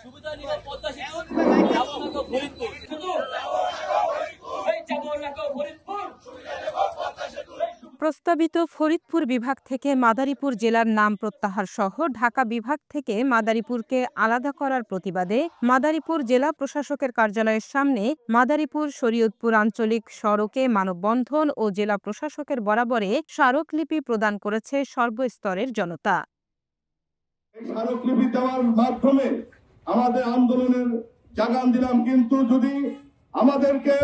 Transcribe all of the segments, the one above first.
সুবিধা নিব পদ্মা সেতু যাবো না গো ফরিদপুর প্রস্তাবিত ফরিদপুর বিভাগ থেকে মাদারীপুর জেলার নাম প্রত্যাহার সহ ঢাকা বিভাগ থেকে মাদারীপুরকে আলাদা করার প্রতিবাদে মাদারীপুর জেলা প্রশাসকের কার্যালয়ের সামনে মাদারীপুর শরীয়তপুর আঞ্চলিক সড়কে মানববন্ধন ও জেলা প্রশাসকের বরাবরে স্মারকলিপি প্রদান করেছে সর্বস্তরের জনতা। স্মারকলিপি দেওয়ার মাধ্যমে আমাদের আন্দোলনের জাগান দিলাম, কিন্তু যদি আমাদেরকে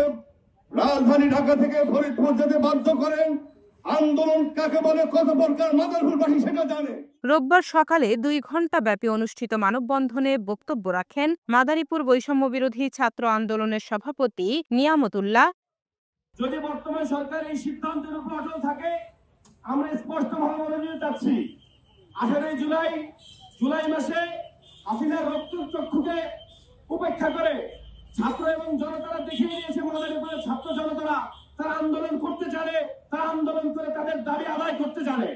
রাজধানী ঢাকা থেকে ফরিদপুর যেতে বাধ্য করেন, আন্দোলন কাকে বলে, কত প্রকার মাদারীপুরবাসী সেটা জানে। রোববার সকালে 2 ঘণ্টা ব্যাপী অনুষ্ঠিত মানববন্ধনে বক্তব্য রাখেন মাদারীপুর বৈষম্য বিরোধী ছাত্র আন্দোলনের সভাপতি নিয়ামতুল্লাহ। যদি বর্তমান সরকার এই সিদ্ধান্তের উপর অটল থাকে, আমরা স্পষ্টভাবে বলে দিতে চাচ্ছি 18 জুলাই মাসে হাসিনার রক্তচক্ষুকে উপেক্ষা করে ছাত্র এবং জনতারা দেখিয়ে দিয়েছে মাদারীপুরের ছাত্র জনতারা তারা আন্দোলন করতে জানে, তারা আন্দোলন করে তাদের দাবি আদায় করতে জানে।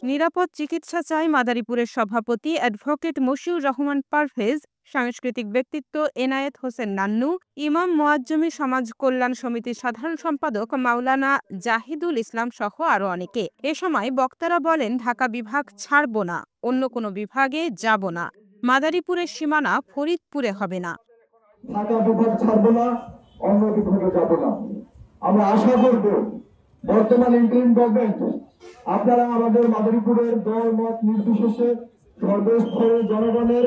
নিরাপদ চিকিৎসা চাই মাদারীপুরের সভাপতি অ্যাডভোকেট মশিউর রহমান পারভেজ, সাংস্কৃতিক ব্যক্তিত্ব এনায়েত হোসেন নান্নু, ইমাম মোয়াজ্জমি সমাজ কল্যাণ সমিতির সাধারণ সম্পাদক মাওলানা জাহিদুল ইসলাম সহ আরো অনেকে। এ সময় বক্তারা বলেন, ঢাকা বিভাগ ছাড়ব না, অন্য কোনো বিভাগে যাব না, মাদারীপুরের সীমানা ফরিদপুরে হবে না। ঢাকা বিভাগ ছাড়ব না, অন্য বিভাগে যাব না। আমরা আশা করব বর্তমান ইন্টারিম গভর্নমেন্ট আপনারা আমাদের মাদারীপুরের দল মত নির্বিশেষে সর্বস্তরের জনগণের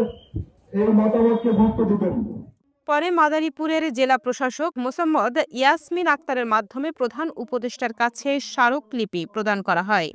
এই মতামতকে গুরুত্ব দিবেন। পরে মাদারীপুরের জেলা প্রশাসক মোসাম্মদ ইয়াসমিন আক্তারের মাধ্যমে প্রধান উপদেষ্টার কাছে স্মারকলিপি প্রদান করা হয়।